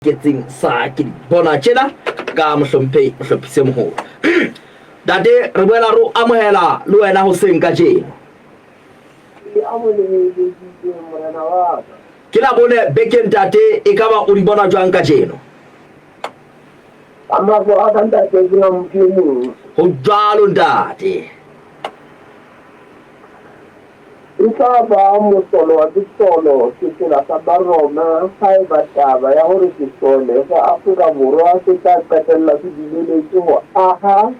Getting sakit bona tjena ka mohlophise moholo date re boela ro amohela le wena ho seng ka tjena ke la bone bekeng date e ka ba o di bona jwang ka tjena ho jwalo ntate Ika ba mosolo wa ditsolo ke tsela sa barona hae ba taba ya hore ke sole sa Afrika Borwa se tla qetella se dileletse ho aha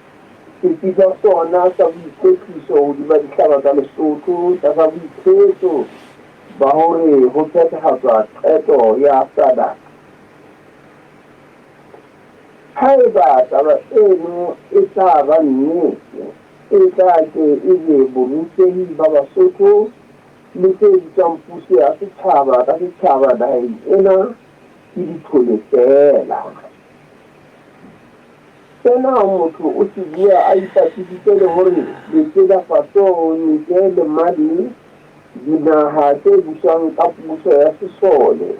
setisa sona sa boikwetliso hodima dihlaba tsa Lesotho sa boiketlo ba hore ho phethahatswa qeto ya SADC. Haeba taba eno e tla ba nnete e tla ke e be borutehi ba Basotho le tse bitswang puso ya setjhaba ka setjhaba naheng ena ke ditlhole fela. Sena motho o se bua a ipapisitse le hore Burkina-Faso, Niger le Mali dinaha tse buswang ka puso ya sesole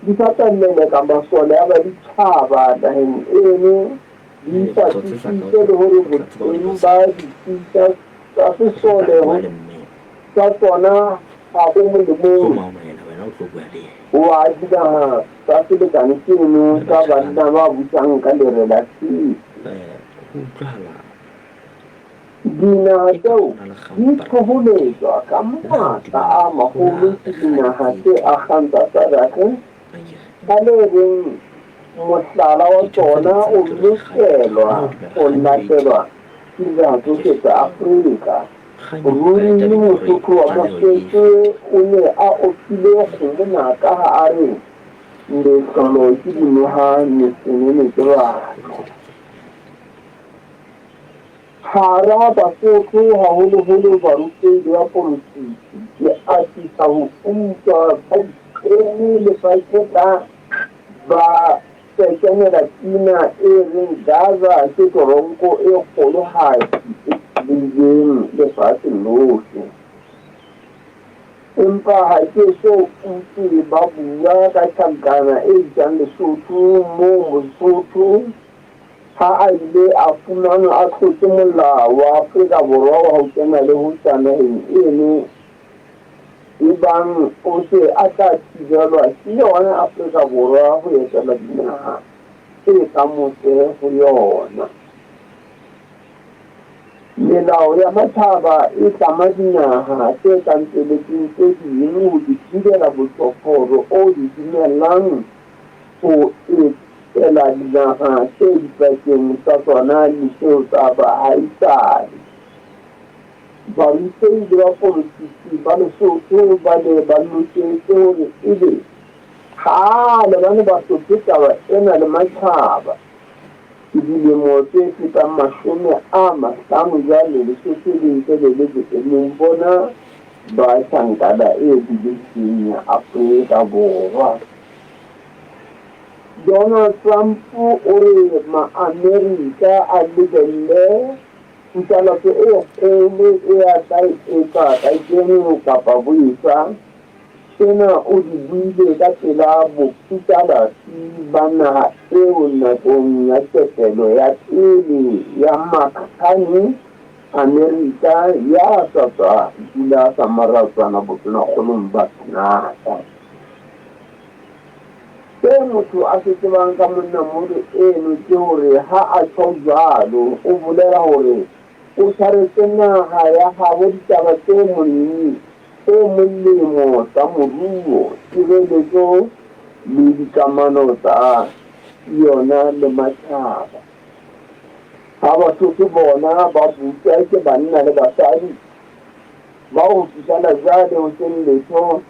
di fatamele ka masole a baditjhaba naheng eno di fatisitse le hore boteng ba ditisa tsa sesole tsa tsona ha o molemong wa dinaha tsa selekane seno tsa banna ba busang ka lerela tshisi. Dinaha tseo di qoholetswa ka matla a maholo ke dinaha tse akgang tsa SADC ka le reng mohlala wa tsona o lokelwa ho latelwa ke dinaha tsohle tsa Afrika. Ruri le Mosotho wa Mosotho o ne a opile kgomonaka ha a re letlolo ke dinoha mesenene ke batho. Hara Basotho haholoholo barutehi ba politiki ke atisa ho utlwa ba diqene lefatsheng ba sekenela tina e reng Gaza ke toronko e kgolohadi e bileng lefatsheng lohle. Empa ha ke so utlwe ba bua ka tjhankana e jang Lesotho moo Mosotho ha a ile a fumanwa a tlotse molao wa Afrika Borwa wa ho kena le ho tsamaheng eno ebang o se a tla thibelwa ke yona Afrika Borwa ho etela dinaha tse ka mose ho yona. Melao ya matjhaba e tlama dinaha tse kantselletseng tse ding ho di thibela botlhoforo o di dumellang ho etela dinaha tse dipakeng tsa tsona le tseo tsa baahisane. Barutehi ba politiki ba Lesotho ba ne ba loketse hore ebe kgale ba ne ba hlotse taba ena le matjhaba. Ke dilemo tse fetang 50 jwale Lesotho le ntse le le boemong bona ba tjhankana e biletseng ya Afrika Borwa. Donald Trump o re ma-Amerika a lebelle ntlalatso e kgolo e a tla etsa ka keno kapa boetsa. Sena o di buile ka tsela boputsalasi ba naha eo nakong ya ketelo ya pele ya Makhane Amerika ya tswa dula sa maratswana botonakgolong ba Canada. Se motho a se tsebang ka monnamoholo eno ke hore ha a tjho jwalo o bolela hore o tshwaretse naha ya habo ditaba tse molemo tsa moruo, tshireletso le dikamano tsa yona le matjhaba. Ha Basotho bona ba butswa ke banna le basadi ba ho fihlela jwale ho seng letho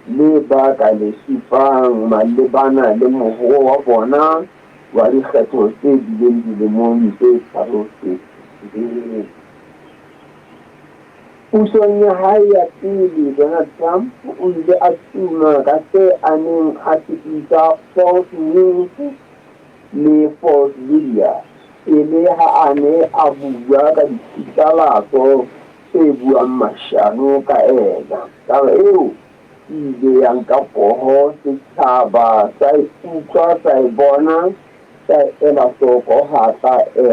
le ba ka le supang malebana le moruo wa bona wa dikgetho tse bileng dilemong tse tharo tse fetileng. Pusong ya hae ya pele Donald Trump o ile a tuma ka se a neng a se bitsa false news le false media e le ha a ne a bua ka dipitlalatso tse buang mashano ka ena. Taba eo ile yang ka poho setšhaba sa utlwa sa e bona sa ela hloko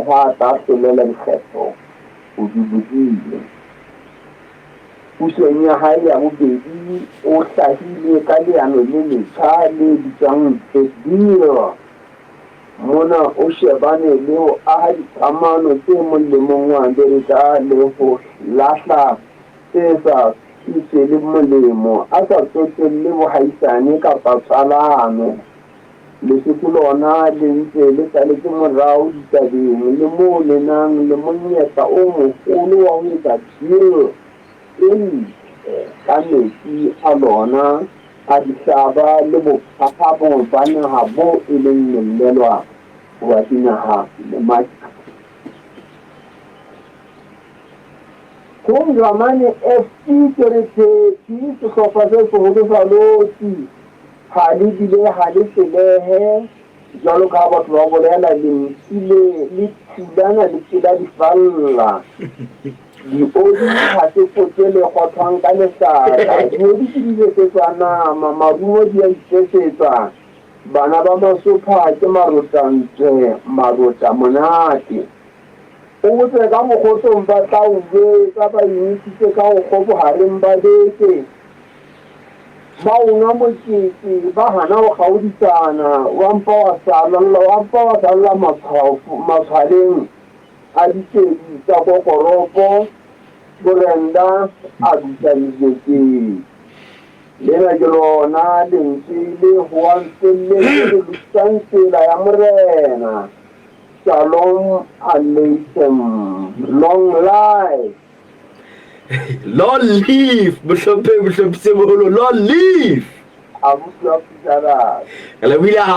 hata selele lekgetho bodibodile pusong ya hae ya bobedi o hlahile ka leano le letjha le bitswang Zero mona o shebane le ho aha dikamano tse molemong wa Amerika le ho lahla tse sa ise le molemo a sa tsotelle bohaisane kapa tsalano lesoko lona le ntse le saletse morao ditabeng le moo le nang le monyetla o moholo wa ho etsa deal ka metsi a lona a dihlaba le bophaphabong ba naha bo e leng mellelwa wa dinaha le matsha kung zamane FT Territory sehlopha se seholo sa lotsi ha le bile ha le selehe jwalo ka batho ba bolela lentsile le thulana le tsela di falla diodi ha se potele kgothwang ka lesaka diodi ke disetsa nama maruo di a itsetsa bana ba masopha ke marota monate o botse ka mogotsong ba tlaube ka ba inisitse ka go kgobogareng ba beke ba unga mokete ba hana go gaodisana wa mpa wa salla matshwaleng a ditedi tsa kokoropo borenda a dutsanileke lena ke lona lentswe le hoantelle le lutang tsela ya morena Shalom Aleichem. Long life. Long live. Long live. Abu Sufyan. Kalau bila